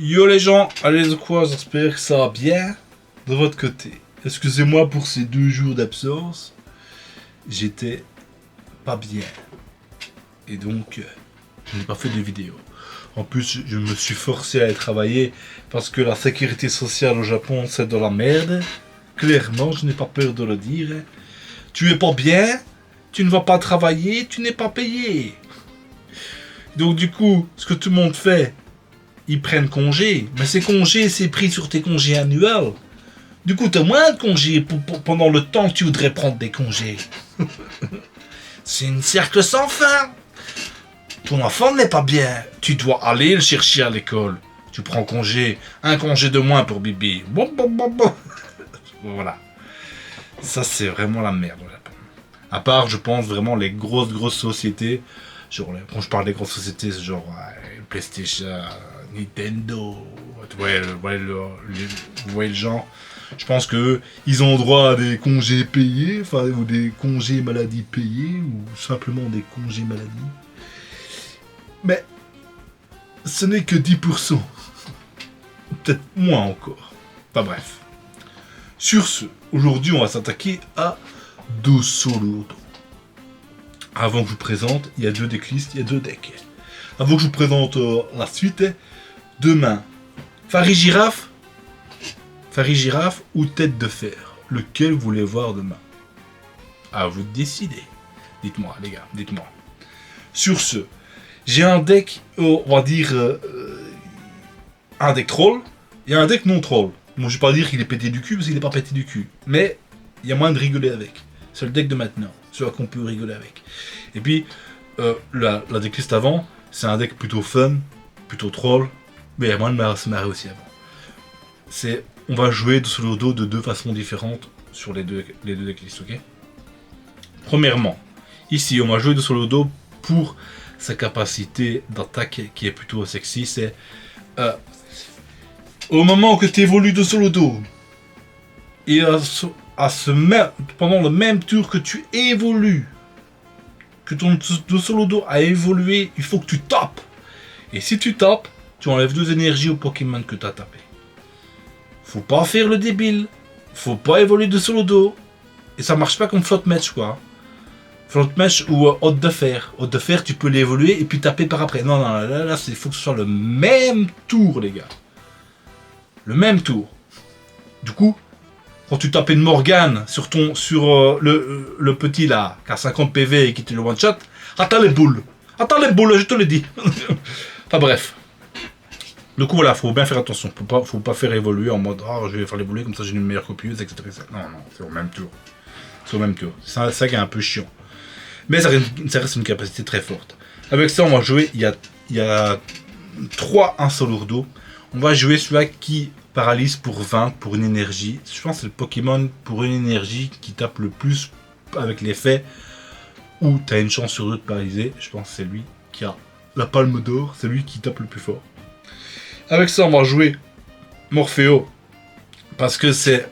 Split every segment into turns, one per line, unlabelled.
Yo les gens, allez quoi, j'espère que ça va bien de votre côté. Excusez-moi pour ces 2 jours d'absence, j'étais pas bien. Et donc, je n'ai pas fait de vidéo. En plus, je me suis forcé à aller travailler parce que la sécurité sociale au Japon, c'est de la merde. Clairement, je n'ai pas peur de le dire. Tu es pas bien, tu ne vas pas travailler, tu n'es pas payé. Donc du coup, ce que tout le monde fait, ils prennent congé. Mais ces congés, c'est pris sur tes congés annuels. Du coup, tu as moins de congés pendant le temps que tu voudrais prendre des congés. C'est un cercle sans fin. Ton enfant n'est pas bien. Tu dois aller le chercher à l'école. Tu prends congé. Un congé de moins pour Bibi. Bon. Voilà. Ça, c'est vraiment la merde au Japon. À part, je pense, vraiment les grosses sociétés. Genre, quand je parle des grosses sociétés, c'est genre PlayStation, Nintendo. Vous voyez le genre. Je pense que ils ont droit à des congés payés, enfin, ou des congés maladie payés, ou simplement des congés maladie. Mais ce n'est que 10%. Peut-être moins encore. Enfin bref. Sur ce, aujourd'hui, on va s'attaquer à Dosolodo. Avant que je vous présente, il y a 2 decklists, il y a 2 decks. Avant que je vous présente la suite, demain, Farigiraf ou Tête de Fer. Lequel vous voulez voir demain? À vous de décider. Dites-moi, les gars, dites-moi. Sur ce, j'ai un deck, on va dire, un deck troll et un deck non troll. Bon, je vais pas dire qu'il est pété du cul parce qu'il n'est pas pété du cul. Mais il y a moyen de rigoler avec. C'est le deck de maintenant. Celui qu'on peut rigoler avec. Et puis, la decklist avant, c'est un deck plutôt fun, plutôt troll. Mais il y a moyen de se marrer aussi avant. On va jouer Dosolodo de 2 façons différentes sur les deux decklists, ok? Premièrement, ici, on va jouer Dosolodo pour sa capacité d'attaque qui est plutôt sexy. C'est au moment que tu évolues Dosolodo et pendant le même tour que tu évolues, que ton Dosolodo a évolué, il faut que tu tapes. Et si tu tapes, tu enlèves 2 énergies au Pokémon que tu as tapé. Faut pas faire le débile. Faut pas évoluer Dosolodo. Et ça marche pas comme Float Match, quoi. Float Match ou Hôte de Fer. Hôte de Fer, tu peux l'évoluer et puis taper par après. Non, là, il faut que ce soit le même tour, les gars. Le même tour. Du coup, quand tu tapes une Morgane sur le petit là, qui a 50 PV et qui te le one shot, attends les boules, je te le dis. Enfin bref. Du coup voilà, faut bien faire attention, faut pas faire évoluer en mode je vais faire l'évoluer comme ça j'ai une meilleure copieuse, etc. Non, c'est au même tour. C'est au même tour. C'est ça qui est un peu chiant. Mais ça reste une capacité très forte. Avec ça, on va jouer, il y a 3 Insolourdo. On va jouer celui-là qui paralyse pour 20 pour une énergie. Je pense que c'est le Pokémon pour une énergie qui tape le plus avec l'effet où tu as une chance sur 2 de paralyser. Je pense que c'est lui qui a la palme d'or, c'est lui qui tape le plus fort. Avec ça, on va jouer Morpheo parce que c'est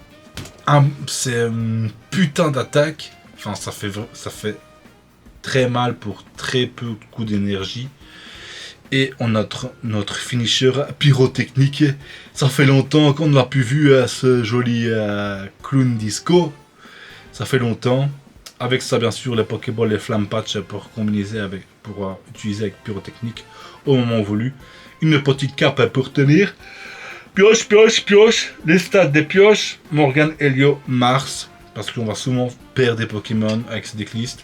une putain d'attaque. Enfin, ça fait très mal pour très peu de coups d'énergie. Et on a notre finisher pyrotechnique. Ça fait longtemps qu'on l'a plus vu à ce joli clown disco. Ça fait longtemps. Avec ça, bien sûr, les Pokéballs, les Flamme Patch pour utiliser avec pyrotechnique au moment voulu. Une petite cape pour tenir. Pioche. Les stats des pioches. Morgane, Helio, Mars. Parce qu'on va souvent perdre des Pokémon avec ces decklists.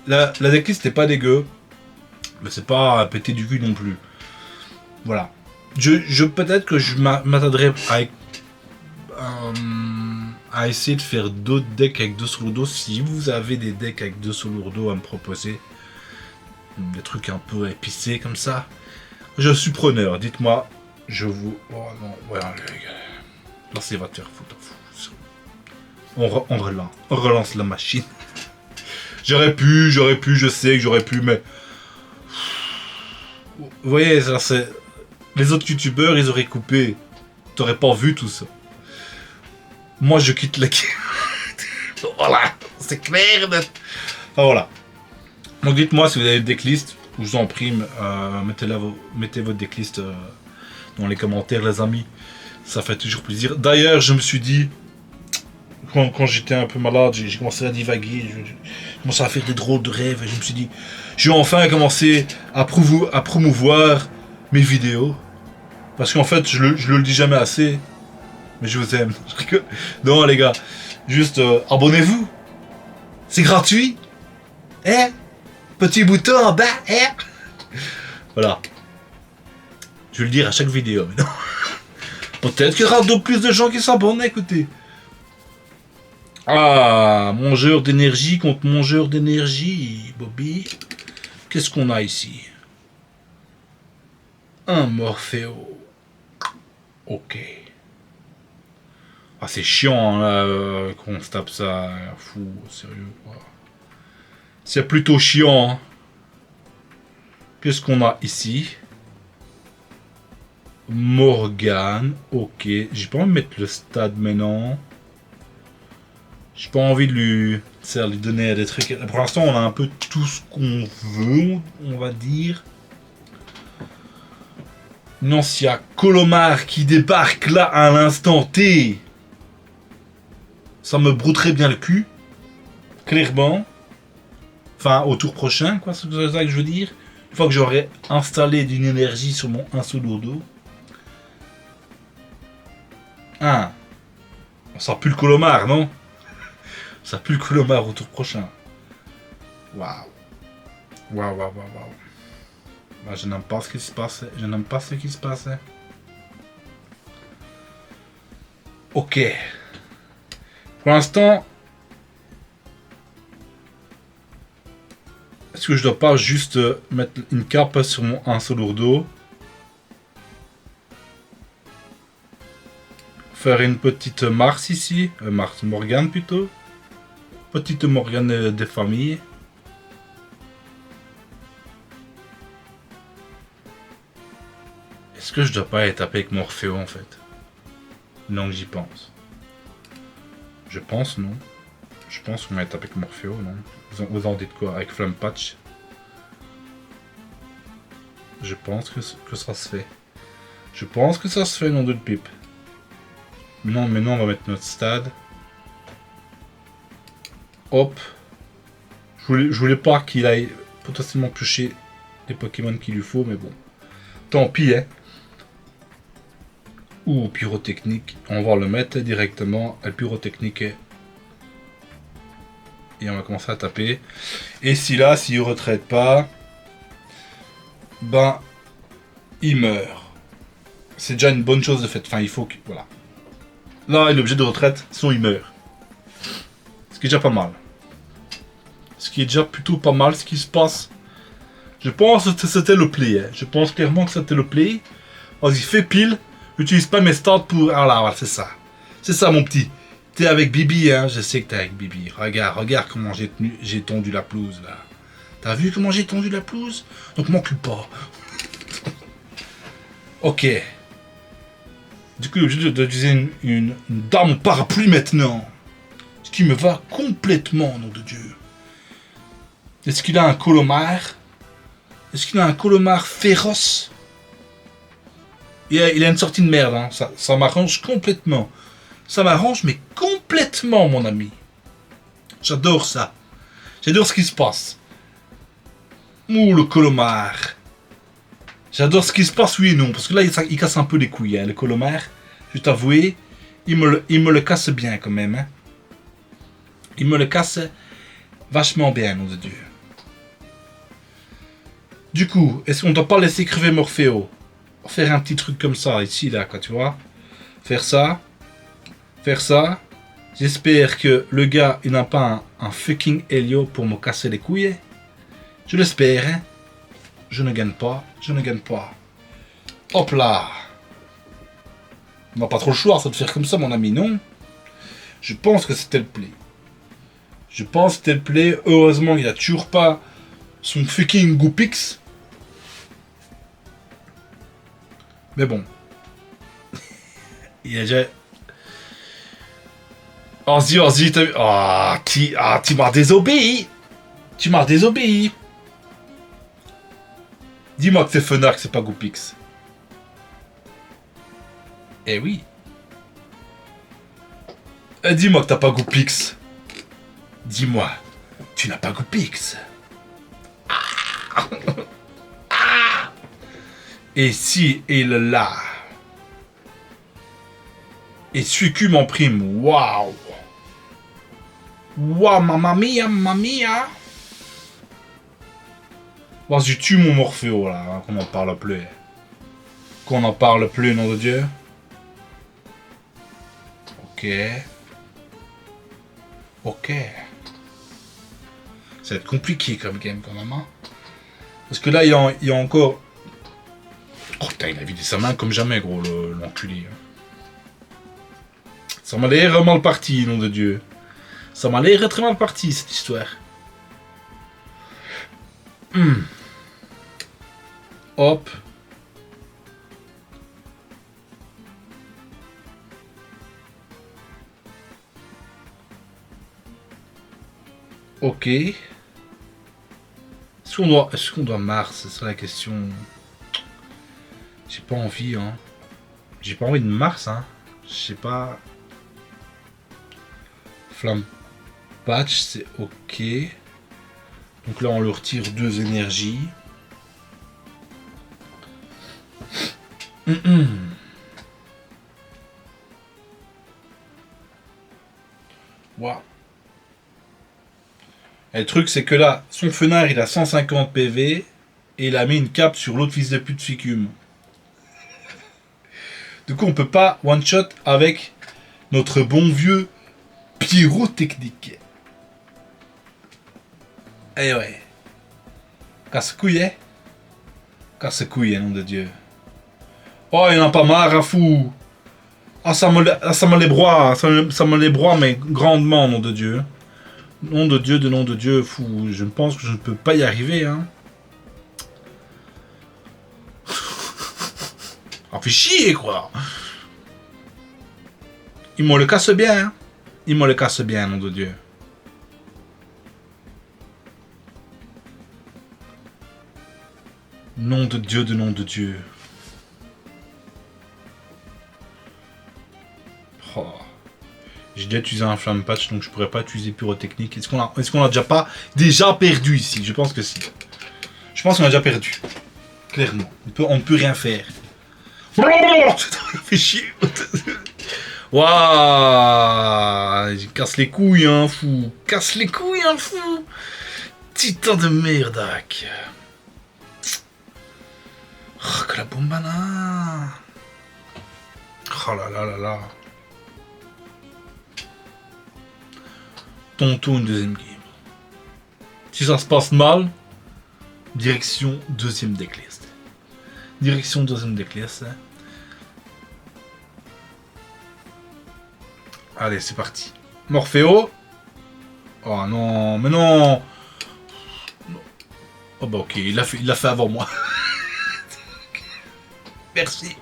La decklist n'est pas dégueu. Mais c'est pas péter du cul non plus. Voilà. Peut-être que je m'attarderai à essayer de faire d'autres decks avec Dosolodo. Si vous avez des decks avec Dosolodo à me proposer, des trucs un peu épicés comme ça, je suis preneur. Dites-moi, je vous... Oh non, voilà, les gars. Là, c'est va te faire foutre. On relance la machine. J'aurais pu, je sais que j'aurais pu, mais... Vous voyez, ça, c'est... Les autres youtubeurs, ils auraient coupé. T'aurais pas vu tout ça. Moi, je quitte la... Voilà, c'est clair. Enfin, voilà. Donc, dites-moi si vous avez des decklists. Je vous en prie, mettez votre decklist dans les commentaires, les amis. Ça fait toujours plaisir. D'ailleurs, je me suis dit, quand j'étais un peu malade, j'ai commencé à divaguer, j'ai commencé à faire des drôles de rêves, et je me suis dit, je vais enfin commencer à promouvoir mes vidéos. Parce qu'en fait, je le dis jamais assez, mais je vous aime. Non les gars, juste abonnez-vous. C'est gratuit. Hein? Petit bouton en bas, hein? Voilà. Je vais le dire à chaque vidéo, mais non. Peut-être qu'il y aura plus de gens qui s'abonnent, écoutez. Ah, mongeur d'énergie contre mongeur d'énergie, Bobby. Qu'est-ce qu'on a ici? Un Morpheo. Ok. Ah, c'est chiant, là, qu'on se tape ça. Fou, sérieux, quoi. C'est plutôt chiant, hein. Qu'est-ce qu'on a ici? Morgane, ok. J'ai pas envie de mettre le stade maintenant. J'ai pas envie de lui donner des trucs. Pour l'instant, on a un peu tout ce qu'on veut, on va dire. Non, s'il y a Colomar qui débarque là à l'instant T, ça me brouterait bien le cul. Clairement. Enfin, au tour prochain, quoi, c'est ça que je veux dire. Une fois que j'aurai installé d'une énergie sur mon Insolourdo. Ah. Ça pue le Colomar, non? Ça pue le Colomar au tour prochain. Waouh. Waouh, waouh, waouh, waouh. Bah, je n'aime pas ce qui se passait. Je n'aime pas ce qui se passait. Ok. Pour l'instant... Est-ce que je dois pas juste mettre une cape sur mon Insolourdo? Faire une petite Mars ici. Mars Morgane plutôt. Petite Morgane des familles. Est-ce que je dois pas être tapé avec Morpheo en fait? Non, j'y pense. Je pense non. Je pense qu'on va être tapé avec Morpheo, non? Vous en dites quoi? Avec Flame Patch? Je pense que ça se fait. Je pense que ça se fait, nom de pipe. Non, mais non, on va mettre notre stade. Hop. Je voulais pas qu'il aille potentiellement piocher les Pokémon qu'il lui faut, mais bon. Tant pis, hein. Ou pyrotechnique. On va le mettre directement à pyrotechnique. Et on va commencer à taper. Et si là, s'il ne retraite pas, ben, il meurt. C'est déjà une bonne chose de fait. Enfin, il faut que... Voilà. Là, il est obligé de retraite, sinon il meurt. Ce qui est déjà pas mal. Ce qui est déjà plutôt pas mal, ce qui se passe. Je pense que c'était le play. Hein. Je pense clairement que c'était le play. Vas-y, fais pile. Utilise pas mes stats pour... Ah là, voilà, c'est ça. C'est ça, mon petit. T'es avec Bibi, hein. Je sais que t'es avec Bibi. Regarde comment j'ai tondu la pelouse, là. T'as vu comment j'ai tondu la pelouse? Donc m'occupe pas. Ok. Du coup, j'ai d'utiliser une dame parapluie maintenant. Ce qui me va complètement, nom de Dieu. Est-ce qu'il a un Colomar? Est-ce qu'il a un Colomar féroce? Il a une sortie de merde, hein. Ça m'arrange complètement. Ça m'arrange, mais complètement, mon ami. J'adore ça. J'adore ce qui se passe. Ouh, le Colomar. J'adore ce qui se passe, oui et non. Parce que là, il casse un peu les couilles, hein, le Colomar. Je vais t'avouer, il me le casse bien, quand même. Hein. Il me le casse vachement bien, nom de Dieu. Du coup, est-ce qu'on ne doit pas laisser crever Morpheo? Faire un petit truc comme ça, ici, là, quoi, tu vois. Faire ça. Faire ça. J'espère que le gars, il n'a pas un fucking Helio pour me casser les couilles. Je l'espère, hein. Je ne gagne pas. Je ne gagne pas. Hop là. On n'a pas trop le choix, ça de faire comme ça, mon ami, non? Je pense que c'était le play. Je pense que c'était le play. Heureusement, il a toujours pas son fucking Goopix. Mais bon. Il a déjà... Vas-y, t'as vu... tu m'as désobéi. Tu m'as désobéi. Dis-moi que c'est Fnac, c'est pas Goopix. Eh oui. Dis-moi que t'as pas goût Pix. Dis-moi, tu n'as pas goût Pix. Ah. Ah. Et si il l'a. Et Suicune en prime. Waouh. Waouh, mamma mia, mamma mia. Vas-y, tue mon Morpheo là, hein, qu'on n'en parle plus. Qu'on n'en parle plus, nom de Dieu. Ok. Ok. Ça va être compliqué comme game quand même. Hein. Parce que là, il y a encore... Oh putain, il a vidé sa main comme jamais, gros, l'enculé. Ça m'a l'air mal parti, nom de Dieu. Ça m'a l'air très mal parti, cette histoire. Hop. Ok. Est-ce qu'on doit Mars? C'est ça la question. J'ai pas envie, hein. J'ai pas envie de Mars, hein. Je sais pas. Flamme patch, c'est ok. Donc là, on leur retire 2 énergies. Wow. Et le truc, c'est que là, son fenard, il a 150 PV et il a mis une cape sur l'autre fils de pute Suicune. Du coup, on peut pas one-shot avec notre bon vieux pyrotechnique. Eh ouais. Casse-couille, hein? Casse-couille, nom de Dieu. Oh, il en a pas marre, à fou. Ah, ça me les broie. Ça me les broie, mais grandement, nom de Dieu. Nom de Dieu, fou. Je pense que je ne peux pas y arriver, hein. Ah, fait chier, quoi. Il me le casse bien, hein. Il me le casse bien, nom de Dieu. Nom de Dieu, nom de Dieu. Oh. J'ai déjà utilisé un flamme patch, donc je pourrais pas utiliser pyrotechnique. Est-ce qu'on a déjà perdu ici? Je pense que si. Je pense qu'on a déjà perdu. Clairement. On ne peut rien faire. Fait chier. Waouh. Casse les couilles, hein, fou. Casse les couilles, hein, fou. Titan de merdac. Oh, que la bombana. Oh là là là là. Tonton, une deuxième game. Si ça se passe mal, direction deuxième decklist. Direction deuxième decklist. Allez, c'est parti. Morpheo. Oh non, mais non. Oh bah ok, il l'a fait avant moi. Merci.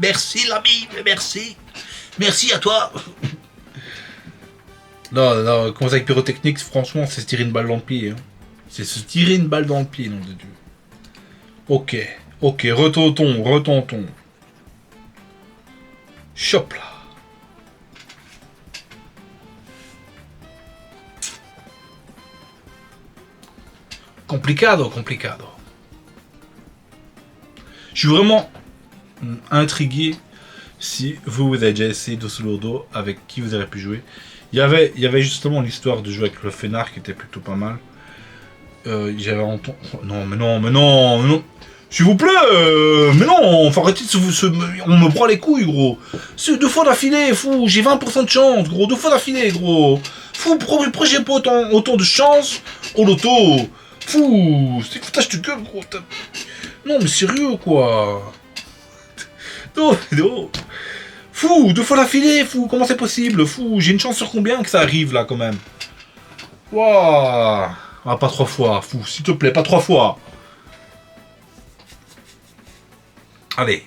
Merci l'ami, merci. Merci à toi. Non, commencer avec pyrotechnique, franchement, c'est se tirer une balle dans le pied. Hein. C'est se tirer une balle dans le pied, nom de Dieu. Ok, retentons. Chop là. Complicado. Je suis vraiment intrigué si vous avez déjà essayé de Solodo, avec qui vous avez pu jouer. Il y avait justement l'histoire de jouer avec le Fenard qui était plutôt pas mal. J'avais entendu... Non, mais non. S'il vous plaît, mais non, faut arrêter de on me broie les couilles, gros. C'est 2 fois d'affilée, fou, j'ai 20% de chance, gros, 2 fois d'affilée, gros. Fou, pourquoi j'ai pas autant de chance au loto? Fou, c'est foutage de gueule, gros. Non, mais sérieux, quoi. Non. Fou, 2 fois d'affilée, fou, comment c'est possible? Fou, j'ai une chance sur combien que ça arrive, là, quand même? Waouh. Ah, pas 3 fois, fou, s'il te plaît, pas 3 fois. Allez.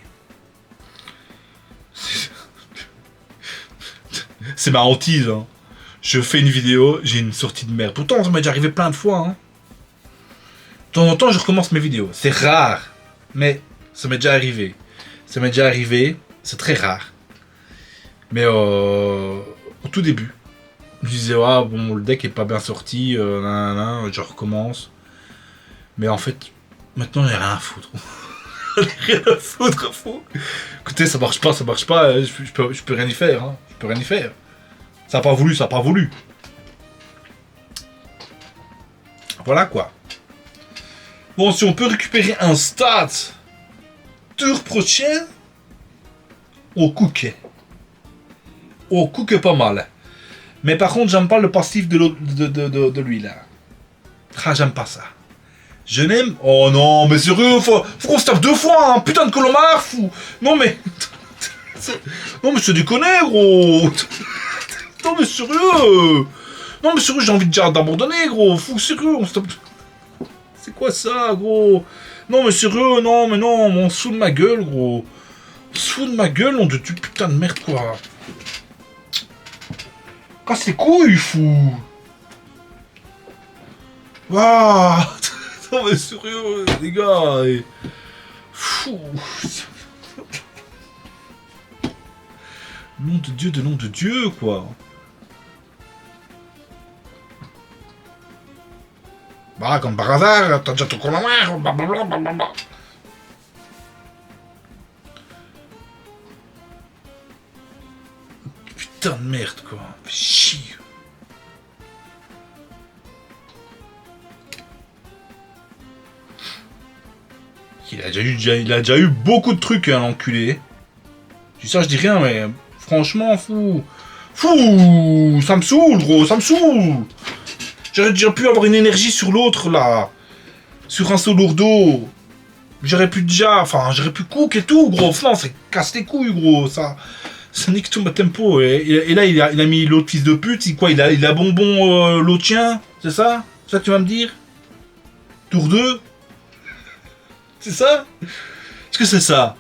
C'est ma hantise, hein. Je fais une vidéo, j'ai une sortie de merde. Pourtant, ça m'est déjà arrivé plein de fois, hein. De temps en temps, je recommence mes vidéos. C'est rare, mais ça m'est déjà arrivé. C'est très rare. Mais au tout début, je disais, ah bon, le deck est pas bien sorti, nanana, je recommence. Mais en fait, maintenant, j'ai rien à foutre. Rien à foutre, fou. Écoutez, ça marche pas, je peux rien y faire, hein. Je peux rien y faire. Ça a pas voulu, ça a pas voulu. Voilà quoi. Bon, si on peut récupérer un stat tour prochaine, on cook. On cook pas mal. Mais par contre, j'aime pas le passif de lui là. Ah, j'aime pas ça. Je n'aime. Oh non, mais sérieux, faut qu'on se tape 2 fois, hein. Putain de colomar, fou. Non mais. Non mais c'est déconné, gros. Non mais sérieux. Non mais sérieux, j'ai envie d'abandonner, gros. Fou, sérieux, on se tape. C'est quoi ça, gros? Non mais sérieux, non mais non, on se fout de ma gueule, gros. On se fout de ma gueule, on de tu putain de merde, quoi. Casse les couilles, fou. Waouh. Non mais sérieux, les gars. Fou. Nom de Dieu, quoi. Bah, comme par hasard, t'as déjà ton colomar, blablabla. Putain de merde, quoi. Chier. Il a déjà eu beaucoup de trucs, hein, l'enculé. Je dis ça, je dis rien, mais franchement, fou. Fou. Ça me saoule, gros, ça me saoule. J'aurais déjà pu avoir une énergie sur l'autre, là. Sur un solourdo. J'aurais pu cook et tout, gros. Non, ça casse les couilles, gros. Ça nique tout ma tempo. Et là, il a mis l'autre fils de pute. Il a bonbon l'autre chien. C'est ça? C'est ça que tu vas me dire? Tour 2. C'est ça? Est-ce que c'est ça?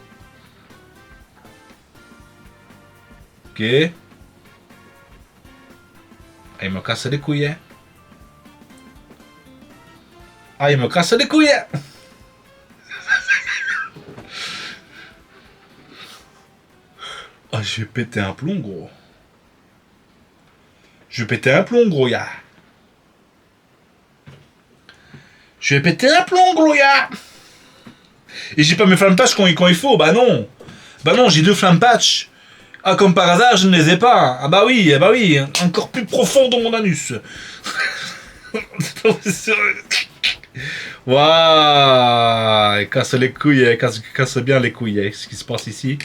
Ok. Ah, il me casse les couilles, hein. Ah, il me casse les couilles. Ah, je vais péter un plomb, gros. Je vais péter un plomb, gros, ya. Je vais péter un plomb, gros, ya. Et j'ai pas mes flammes patch quand il faut. Bah non. Bah non, j'ai 2 flammes patch. Ah, comme par hasard, je ne les ai pas. Ah bah oui. Encore plus profond dans mon anus. Waouh, il casse les couilles, il casse bien les couilles, hein, ce qui se passe ici.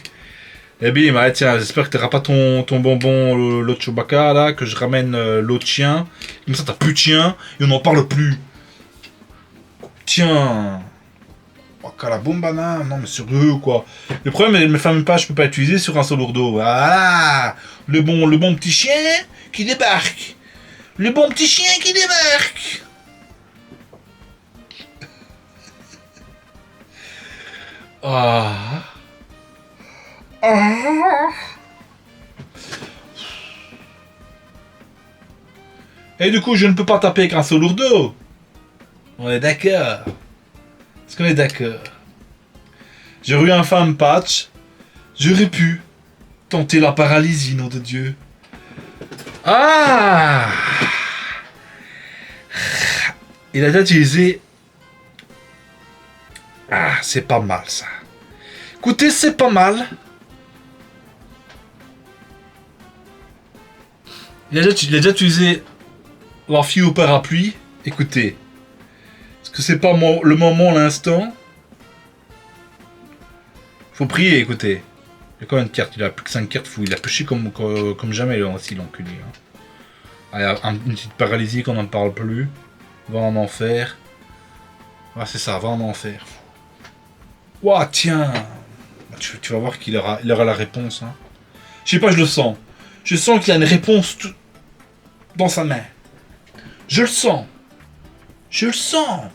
Et bim, ah, tiens, j'espère que t'auras pas ton bonbon, l'autre Chewbacca, là, que je ramène l'autre chien. Comme ça, t'as plus de chien, et on n'en parle plus. Tiens. Oh, calabombana, non, mais sérieux, quoi. Le problème, mes femmes pas, je peux pas utiliser sur un solourdo. Voilà, le bon petit chien qui débarque. Le bon petit chien qui débarque. Ah. Ah. Et du coup, je ne peux pas taper avec un solourdo. On est d'accord. Est-ce qu'on est d'accord? J'aurais eu un femme patch. J'aurais pu tenter la paralysie, nom de Dieu. Ah. Il a déjà utilisé. Ah, c'est pas mal ça. Écoutez, c'est pas mal. Il a déjà utilisé la fille au parapluie. Écoutez. Est-ce que c'est pas le moment, l'instant? Faut prier, écoutez. Il y a combien de cartes? Il a plus que 5 cartes fou. Il a pêché comme jamais, aussi, l'enculé. Hein. Une petite paralysie qu'on n'en parle plus. Va en enfer. Ah, c'est ça, va en enfer. Ouah, tiens. Tu vas voir qu'il aura la réponse. Hein. Je sais pas, je le sens. Je sens qu'il a une réponse dans sa main. Je le sens. Je le sens.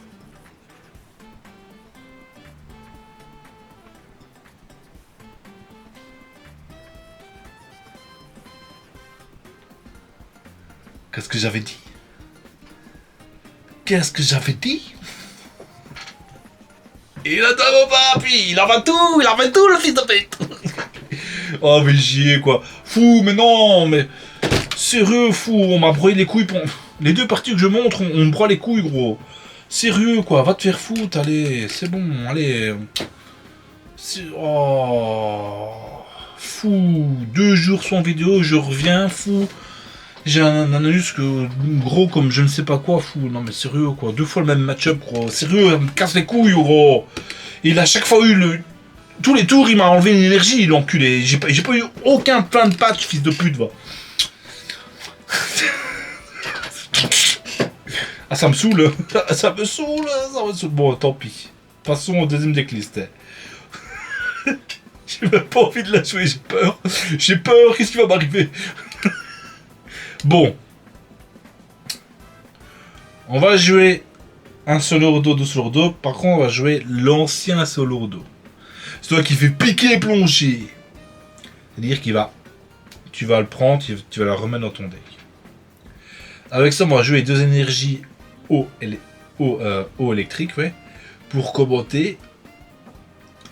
Qu'est-ce que j'avais dit? Qu'est-ce que j'avais dit? Il a tout mon parapluie, il en va tout le fils de pute. Oh, mais j'y ai, quoi. Fou, mais non, mais... Sérieux, fou, on m'a broyé les couilles pour... Les deux parties que je montre, on me broie les couilles, gros. Sérieux, quoi, va te faire foutre, allez. C'est bon, allez. Oh... Fou. 2 jours sans vidéo, je reviens, fou. J'ai un anus gros comme je ne sais pas quoi, fou. Non, mais sérieux, quoi. 2 fois le même match-up, gros. Sérieux, elle me casse les couilles, gros. Il a chaque fois eu le... Tous les tours, il m'a enlevé une énergie, l'enculé. J'ai pas eu aucun plein de patch, fils de pute, va. Ah, ça me saoule. Ça me saoule, ça me saoule. Bon, tant pis. Passons au deuxième decklist. J'ai même pas envie de la jouer, j'ai peur. J'ai peur, qu'est-ce qui va m'arriver? Bon. On va jouer un Solourdo, 2 Solourdo. Par contre, on va jouer l'ancien Solourdo. C'est toi qui fais piquer et plonger. C'est-à-dire qu'il va... Tu vas le prendre, tu vas le remettre dans ton deck. Avec ça, on va jouer 2 énergies eau électrique, ouais, pour commenter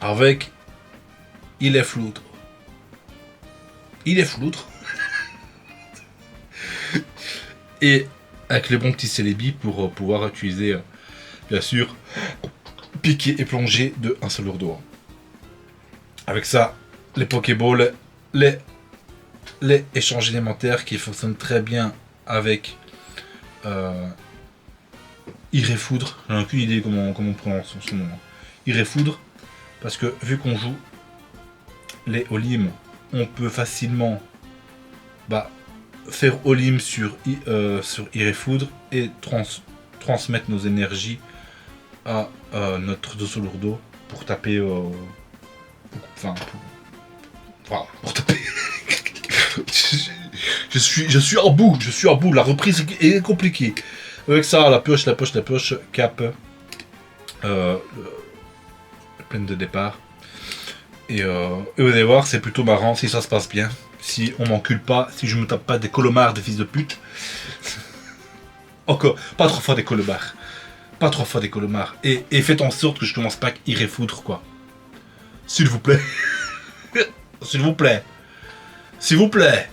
avec il est floutre. Il est floutre. Et avec les bons petits célébis pour pouvoir utiliser, bien sûr, piquer et plonger de un seul lourdeau. Avec ça, les Pokéballs, les échanges élémentaires qui fonctionnent très bien avec Iréfoudre. J'ai aucune idée comment on prononce son nom. Iréfoudre, parce que vu qu'on joue les Olim, on peut facilement faire Olim sur Iréfoudre et transmettre nos énergies à notre Dossolourdo pour taper. Pour taper. Je suis en bout, la reprise est compliquée. Avec ça, la pioche, cap, pleine de départ. Et vous allez voir, c'est plutôt marrant si ça se passe bien. Si on m'encule pas, si je me tape pas des colomards de fils de pute. Encore, pas 3 fois des colomards. Pas 3 fois des colomards. Et faites en sorte que je commence pas à Iréfoudre, quoi. S'il vous plaît. S'il vous plaît. S'il vous plaît.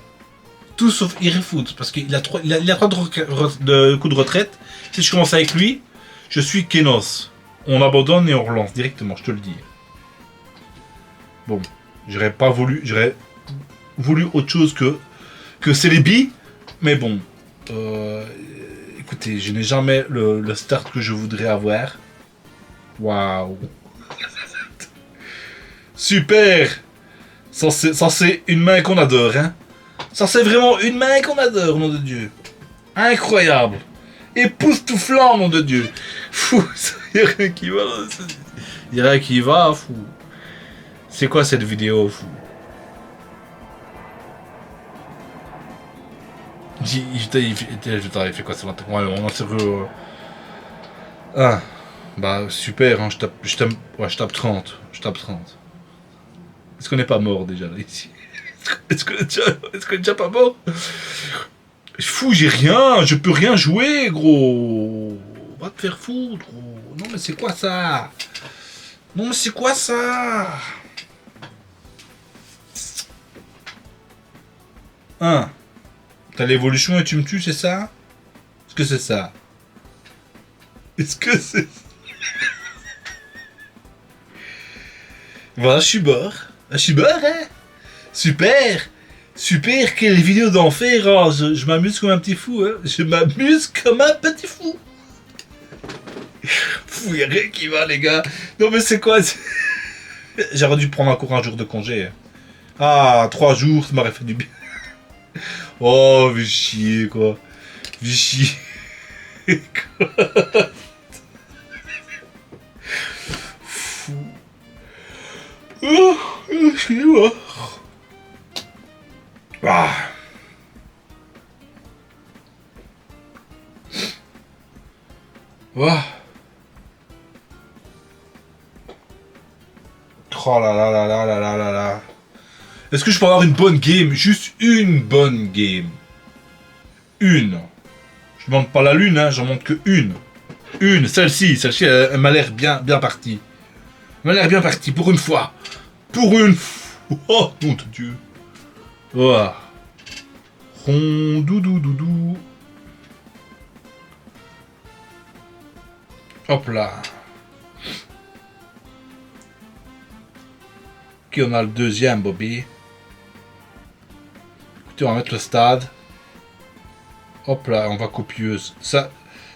Tout sauf Iréfoudre, parce qu'il a 3 de coups de retraite. Si je commence avec lui, je suis Kenos. On abandonne et on relance directement, je te le dis. Bon, j'aurais voulu autre chose que Celebi, mais bon. Écoutez, je n'ai jamais le start que je voudrais avoir. Waouh. Super. Ça c'est une main qu'on adore, hein. Ça c'est vraiment une main qu'on adore, nom de Dieu. Incroyable. Époustouflant, nom de Dieu. Fou, il n'y a rien qui va. Il n'y a rien qui va, fou. C'est quoi cette vidéo, fou? Il fait quoi ça? Ouais, on a sérieux. Ah, bah super, hein, je tape 30. Je tape 30. Est-ce qu'on n'est pas mort déjà là ici? Est-ce qu'on est déjà pas mort? Fou, j'ai rien, je peux rien jouer, gros. Va te faire foutre, gros. Non mais c'est quoi ça? Non mais c'est quoi ça? Hein? T'as l'évolution et tu me tues, c'est ça? Est-ce que c'est ça? Est-ce que c'est... Voilà, je suis mort. Je suis mort, hein? Super! Super, quelle vidéo d'enfer! Oh, je m'amuse comme un petit fou, hein? Je m'amuse comme un petit fou! Fou, y'a rien qui va, les gars! Non, mais c'est quoi? J'aurais dû prendre encore un jour de congé. Ah, 3 jours, ça m'aurait fait du bien. Oh, fais chier, quoi. Fais chier. Fou. Oh, je suis mort. Ah. Ah. Oh là là là là là là là là. Est-ce que je peux avoir une bonne game? Juste une bonne game. Une. Je demande pas la lune, hein, j'en montre que une. Une, celle-ci, elle m'a l'air bien partie. Elle m'a l'air bien partie, pour une fois. Pour une fois. Oh, nom de Dieu. Oh. Rondoudoudou. Hop là. Ok, on a le deuxième, Bobby. Écoutez, on va mettre le stade. Hop là, on va copieuse. Ça,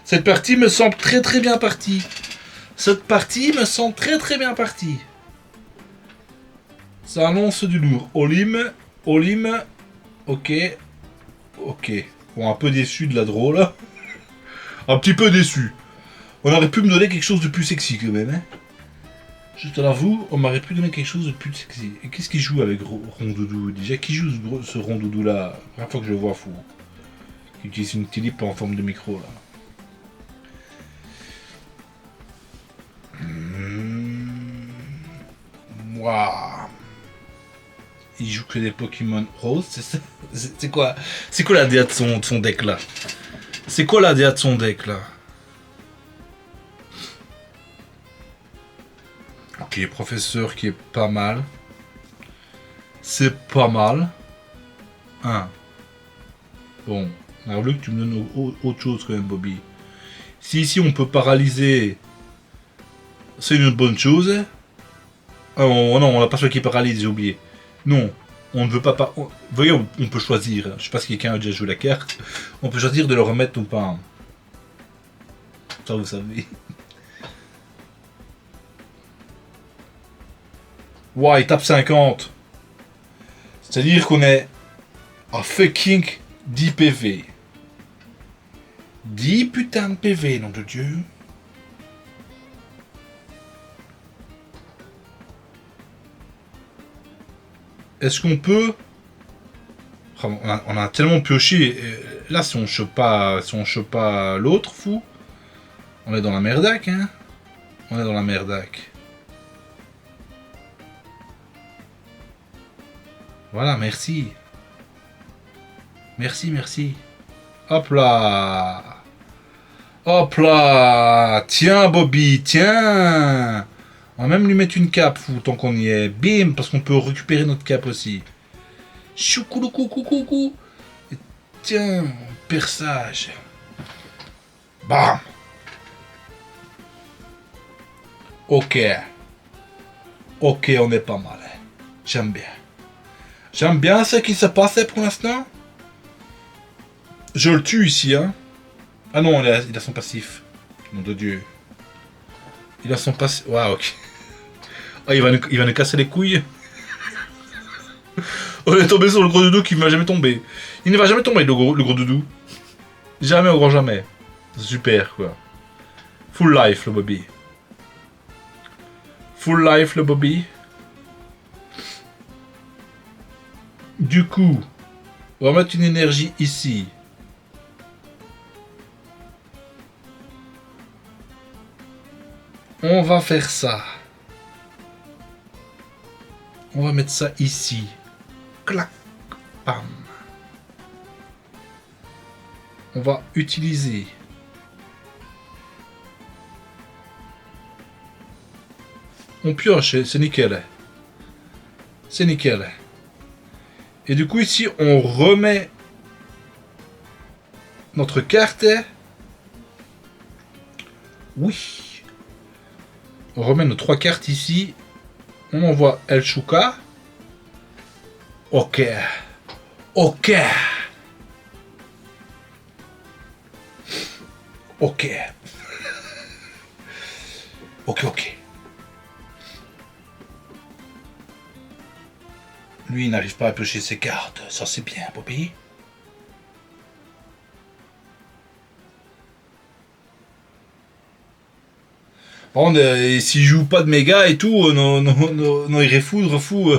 cette partie me semble très très bien partie. Cette partie me semble très très bien partie. Ça annonce du lourd. Olim. Ok. Ok. Bon, un peu déçu de la drôle. Un petit peu déçu. On aurait pu me donner quelque chose de plus sexy quand même. Hein. Je te l'avoue, on m'aurait pu donner quelque chose de plus sexy. Et qu'est-ce qu'il joue avec Rondoudou? Déjà, qui joue ce Rondoudou là? La première fois que je le vois fou. Qui utilise une clip en forme de micro là. Waouh. Il joue que des Pokémon roses, c'est ça? C'est quoi? C'est quoi la DA de son deck là? C'est quoi la DA de son deck là? Ok, professeur qui est pas mal. C'est pas mal. Bon, on a voulu que tu me donnes autre chose quand même, Bobby. Si ici on peut paralyser, c'est une bonne chose. Oh non, on n'a pas celui qui paralyse, j'ai oublié. Non, on ne veut pas. Voyez, on peut choisir. Je sais pas si quelqu'un a déjà joué la carte. On peut choisir de le remettre ou pas. Ça, vous savez. Ouah, il tape 50. C'est-à-dire qu'on est à fucking 10 PV. 10 putains de PV, nom de Dieu. Est-ce qu'on peut... On a tellement pioché. Là, si on chope pas l'autre fou, on est dans la merdaque, hein. On est dans la merdaque. Voilà, merci. Merci. Hop là. Hop là. Tiens, Bobby, tiens. On va même lui mettre une cape, fou, tant qu'on y est. Bim, parce qu'on peut récupérer notre cape aussi. Choucouloucoucoucoucou. Et tiens, perçage. Bam. Ok. Ok, on est pas mal. J'aime bien. J'aime bien ce qui se passait pour l'instant. Je le tue ici, hein. Ah non, il a son passif. Nom de Dieu. Il a son passif. Waouh, ok. Oh, il va nous casser les couilles. On est tombé sur le gros doudou qui ne va jamais tomber. Il ne va jamais tomber, le gros doudou. Jamais au grand jamais. Super, quoi. Full life, le Bobby. Full life, le Bobby. Du coup, on va mettre une énergie ici. On va faire ça. On va mettre ça ici. Clac. Bam. On va utiliser. On pioche, c'est nickel. C'est nickel. Et du coup ici, on remet notre carte. Oui. On remet nos 3 cartes ici. On envoie El Chouka. Ok. Ok. Ok. Ok. Lui, il n'arrive pas à piocher ses cartes. Ça, c'est bien, Bobby. Par contre, s'il joue pas de méga et tout, non, il refoudre fou.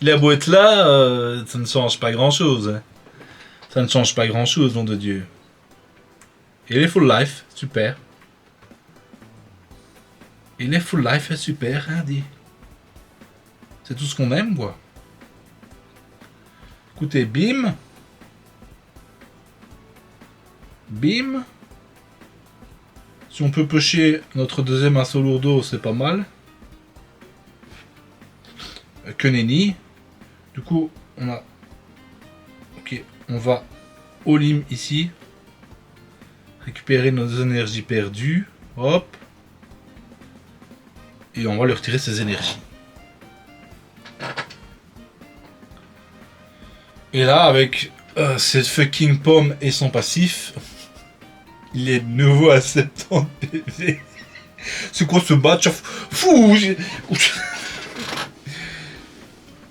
Il a beau être là, ça ne change pas grand-chose. Hein. Ça ne change pas grand-chose, nom de Dieu. Et il est full life, super. Il est full life, super, hein, dit. C'est tout ce qu'on aime, quoi. Écoutez, bim. Bim. Si on peut piocher notre deuxième assaut lourdeau, c'est pas mal. que nenni. Du coup, on a... Ok, on va all-in ici. Récupérer nos énergies perdues. Hop. Et on va lui retirer ses énergies. Et là, avec cette fucking pomme et son passif, il est de nouveau à 70 PV. C'est quoi ce match? Fou!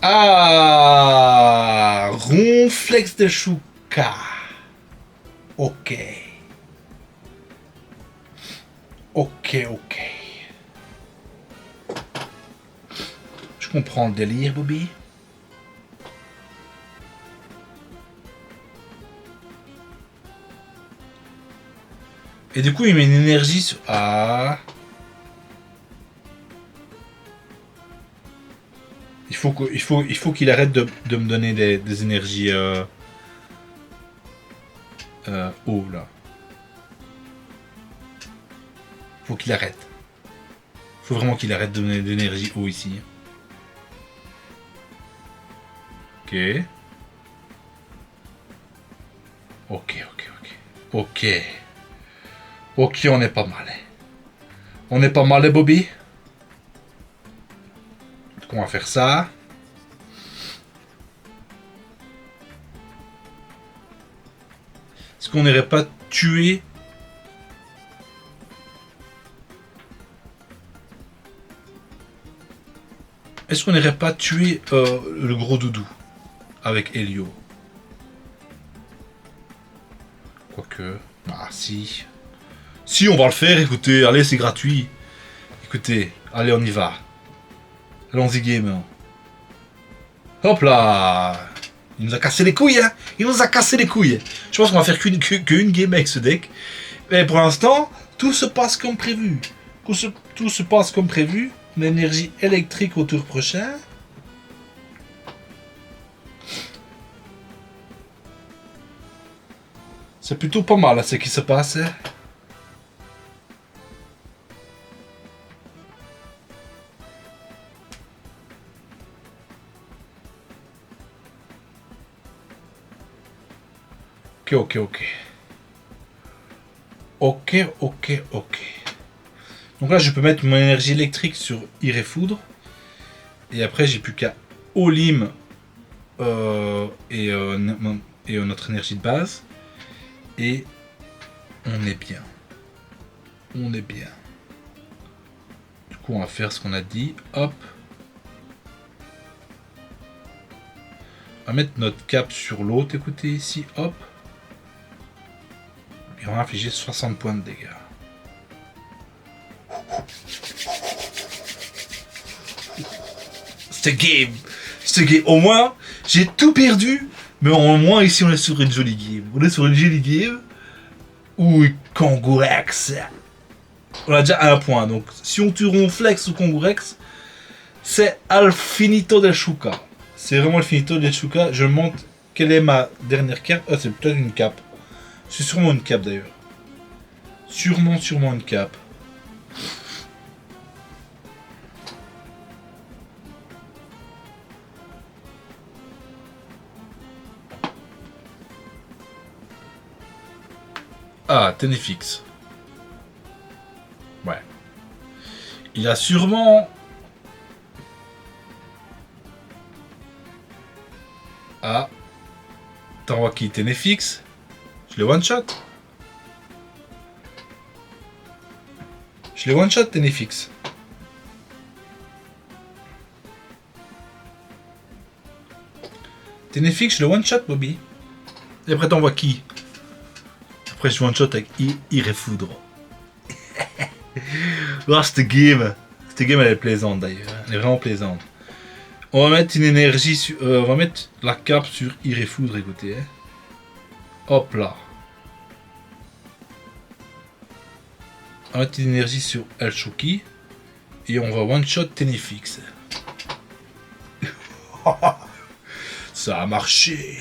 Ah! Ronflex de Shuka. Ok. Ok. Je comprends le délire, Bobby. Et du coup, il met une énergie sur... Ah. Il faut qu'il arrête de me donner des énergies eau, là. Faut qu'il arrête. Faut vraiment qu'il arrête de donner de l'énergie eau ici. Ok. Ok, on est pas mal. On est pas mal, les Bobby. Donc on va faire ça. Est-ce qu'on n'irait pas tuer... Est-ce qu'on n'irait pas tuer le gros doudou avec Helio? Quoique... Ah si... Si, on va le faire, écoutez, allez, c'est gratuit. Écoutez, allez, on y va. Allons-y, game. Hop là. Il nous a cassé les couilles, hein. Il nous a cassé les couilles. Je pense qu'on va faire qu'une game avec ce deck. Mais pour l'instant, tout se passe comme prévu. Tout se passe comme prévu. L'énergie électrique au tour prochain. C'est plutôt pas mal, là, ce qui se passe. Hein. Ok. Donc là, je peux mettre mon énergie électrique sur Iréfoudre. Et après, j'ai plus qu'à Olim et notre énergie de base. Et on est bien. Du coup, on va faire ce qu'on a dit. Hop. On va mettre notre cap sur l'autre. Écoutez, ici. Hop. Et on va infliger 60 points de dégâts. C'était game. Au moins, j'ai tout perdu. Mais au moins, ici, on est sur une jolie game. Ouh, Kangourex. On a déjà un point. Donc, si on tue Ronflex ou Kangourex, c'est Al Finito del Shuka. C'est vraiment le Finito del Shuka. Je montre quelle est ma dernière carte. Ah, c'est peut-être une cape. C'est sûrement une cape d'ailleurs. Sûrement une cape. Ah, Ténéfix. Ouais. Il a sûrement... Ah. T'envoies qui? Ténéfix? Je l'ai one-shot. Ténéfix. Ténéfix, je le one-shot, Bobby. Et après, t'envoies qui? Après, je one-shot avec Iréfoudre. Oh, cette game, elle est plaisante d'ailleurs. Elle est vraiment plaisante. On va mettre une énergie sur... on va mettre la cape sur Iréfoudre, écoutez. Hein. Hop là. On va mettre une énergie sur El Shoki. Et on va one-shot Ténéfix. Ça a marché.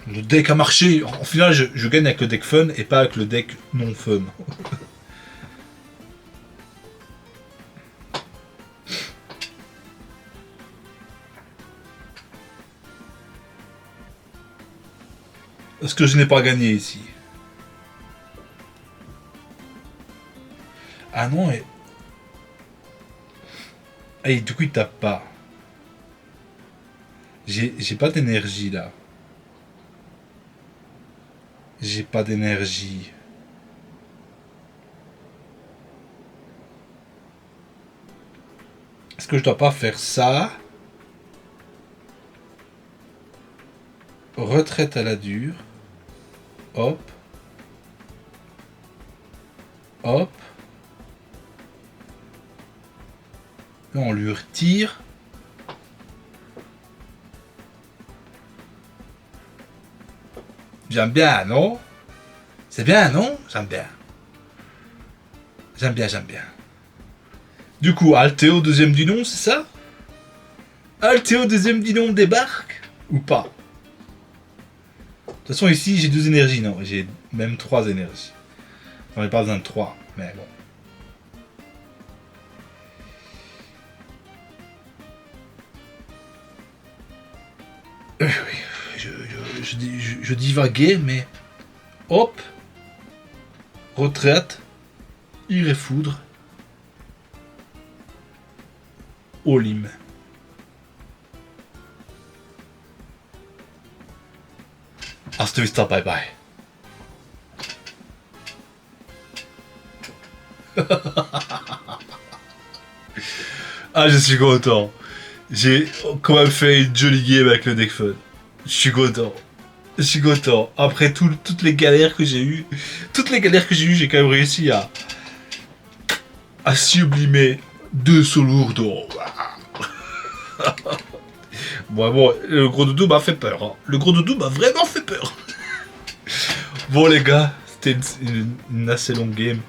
Le deck a marché. En final, je gagne avec le deck fun et pas avec le deck non fun. Parce que je n'ai pas gagné ici. Ah non, et... Et du coup, il tape pas. J'ai pas d'énergie, là. J'ai pas d'énergie. Est-ce que je dois pas faire ça? Retraite à la dure. Hop. Hop. Là, on lui retire. J'aime bien, non? C'est bien, non? J'aime bien. J'aime bien, j'aime bien. Du coup, Altéo deuxième du nom, c'est ça? Altéo deuxième du nom débarque? Ou pas? De toute façon, ici, j'ai 2 énergies. Non, j'ai même 3 énergies. J'en ai pas besoin de 3, mais bon. Oui, je divaguais, mais... Hop. Retraite. Irréfoudre. Olim. Hasta vista, bye bye. Ah, je suis content. J'ai quand même fait une jolie game avec le deck fun. Je suis content. Je suis content. Après toutes les galères que j'ai eues, j'ai quand même réussi à sublimer 2 Solourdo. Bon, le gros doudou m'a fait peur. Hein. Le gros doudou m'a vraiment fait peur. Bon les gars, c'était une assez longue game.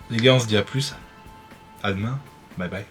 Les gars, on se dit à plus. À demain. Bye bye.